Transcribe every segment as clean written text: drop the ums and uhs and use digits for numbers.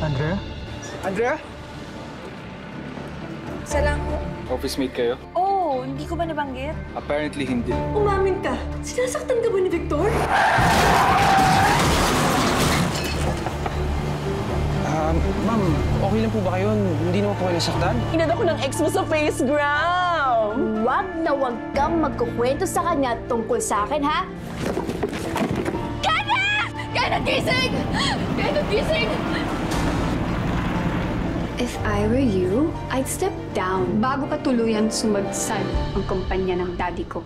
Andrea? Andrea? Isa lang po. Office mate kayo? Oh, hindi ko ba nabanggit? Apparently hindi. Umamin ka! Sinasaktan ka ba ni Victor? Ma'am, okay lang po ba kayo? Hindi naman po kayo nasaktan? Inad ako ng ex mo sa FaceGram! Wag na wag kang magkukwento sa kanya tungkol sa akin, ha? Kenneth! Kenneth, gising! Kenneth, gising! If I were you, I'd step down bago pa tuluyan sumadsad ang kumpanya ng daddy ko.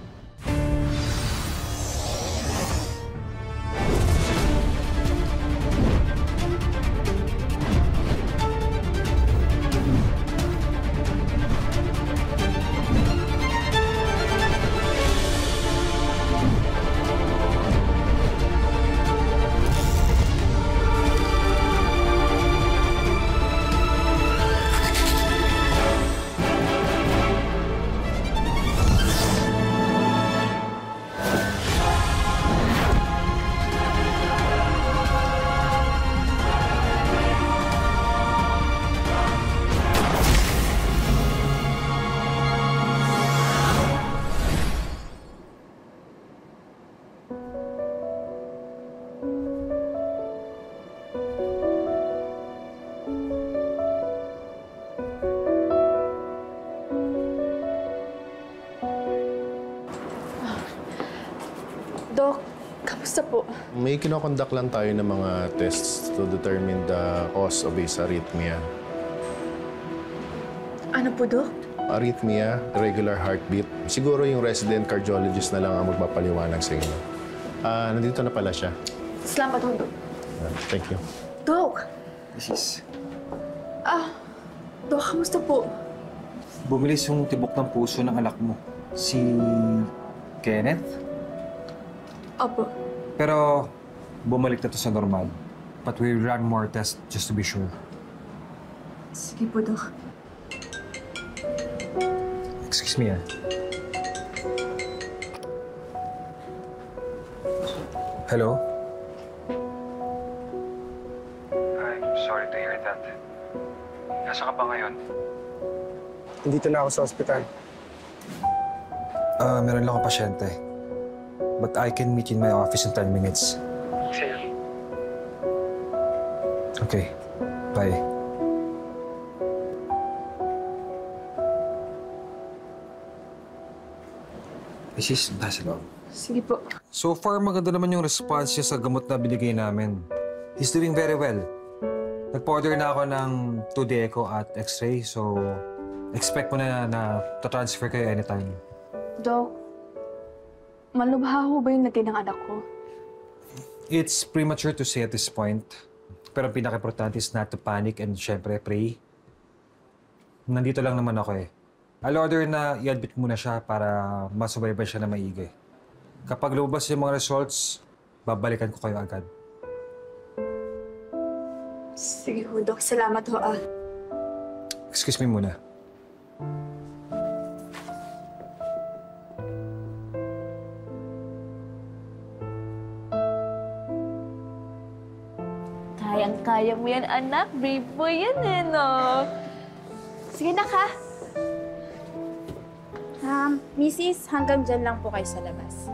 Dok, kamusta po? May kinokondak lang tayo ng mga tests to determine the cause of his arrhythmia. Ano po, Dok? Arrhythmia, irregular heartbeat. Siguro yung resident cardiologist na lang ang magpapaliwanag sa inyo. Nandito na pala siya. Salamat po, Dok. Thank you. Dok! Mrs. Dok, kamusta po? Bumilis yung tibok ng puso ng anak mo. Si Kenneth? Opo. Pero bumalik na to sa normal. But we run more tests just to be sure. Sige po, Dok. Excuse me, Hello? I'm sorry to hear that. Nasaan ka ba ngayon? Nandito na ako sa ospital. Meron lang akong pasyente. But I can meet you in my office in 10 minutes. Sige. Okay. Bye. Mrs. Nasa loob. Sige po. So far, maganda naman yung response niya sa gamot na binigay namin. He's doing very well. Nag-order na ako ng 2D echo at x-ray, so expect mo na transfer kayo anytime. Dok, malubha ho ba yung lagay ng anak ko? It's premature to say at this point. Pero ang pinaka-importante is not to panic and syempre pray. Nandito lang naman ako eh. I'll order na i-admit muna siya para masubaybay siya na maigi. Kapag lumabas yung mga results, babalikan ko kayo agad. Sige ho, Dok. Salamat ho, Excuse me muna. Kayang-kaya mo yan, anak. Brave boy yan eh, no? Sige na ka. Mrs., hanggang dyan lang po kayo sa labas.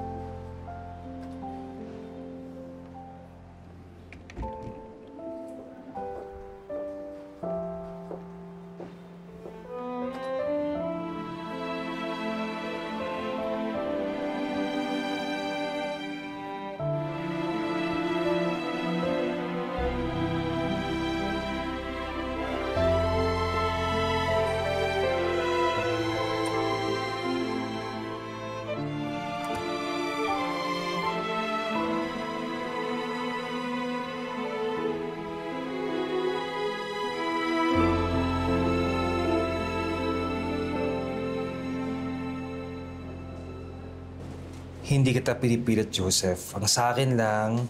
Hindi kita pinipilit, Joseph. Ang sa akin lang,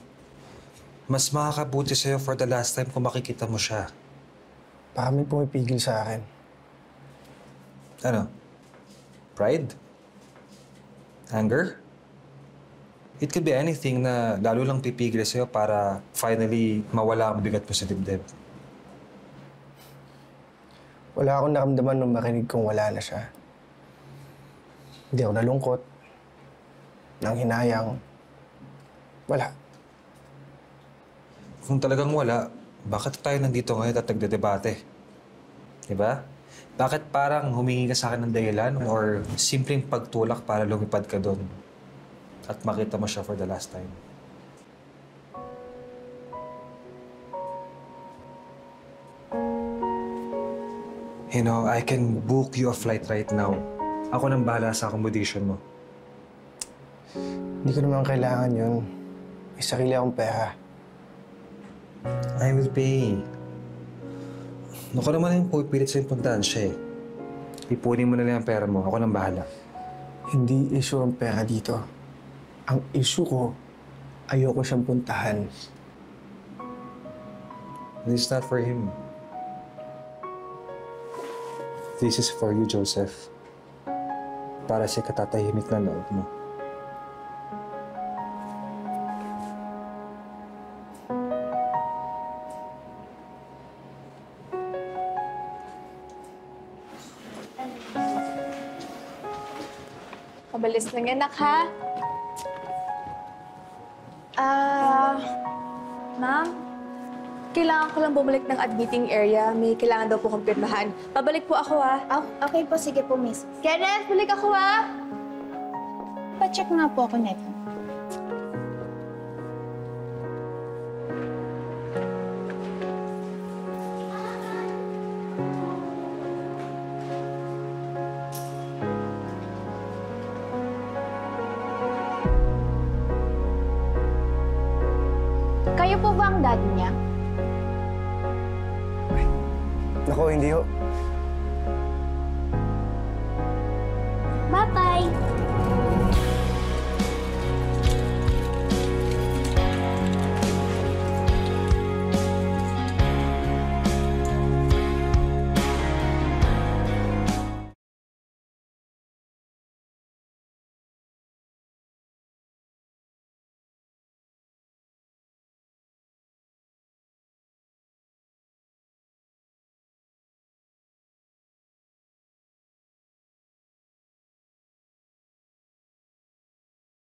mas makakabuti sa'yo for the last time kung makikita mo siya. Baka may pumipigil sa akin. Ano? Pride? Anger? It could be anything na lalo lang pipigil sa'yo para finally mawala ang bigat mo sa dibdib. Wala akong naramdaman nung marinig kong wala na siya. Hindi ako nalungkot. Nanghinayang. Wala. Kung talagang wala, bakit tayo nandito ngayon at nagdedebate? Diba? Bakit parang humingi ka sa akin ng dahilan or simpleng pagtulak para lumipad ka doon at makita mo siya for the last time? You know, I can book you a flight right now. Ako nang bahala sa accommodation mo. Hindi ko naman kailangan yun. May sarili akong pera. I will pay. Ako naman yung pupilit sa puntahan siya eh. Ipunin mo na lang ang pera mo. Ako nang bahala. Hindi issue ang pera dito. Ang issue ko, ayoko siyang puntahan. This is not for him. This is for you, Joseph. Para sa katatahimik na loob mo. Pabilis lang yan, anak, ha? Ma'am? Kailangan ko lang bumalik ng admitting area. May kailangan daw po kumpirmahan. Pabalik po ako, ha? Okay po, sige po, miss. Kenneth, balik ako, ha? Pa-check nga po ako neto. Kayo po ba ang daddy niya? Naku, hindi ho. Bata!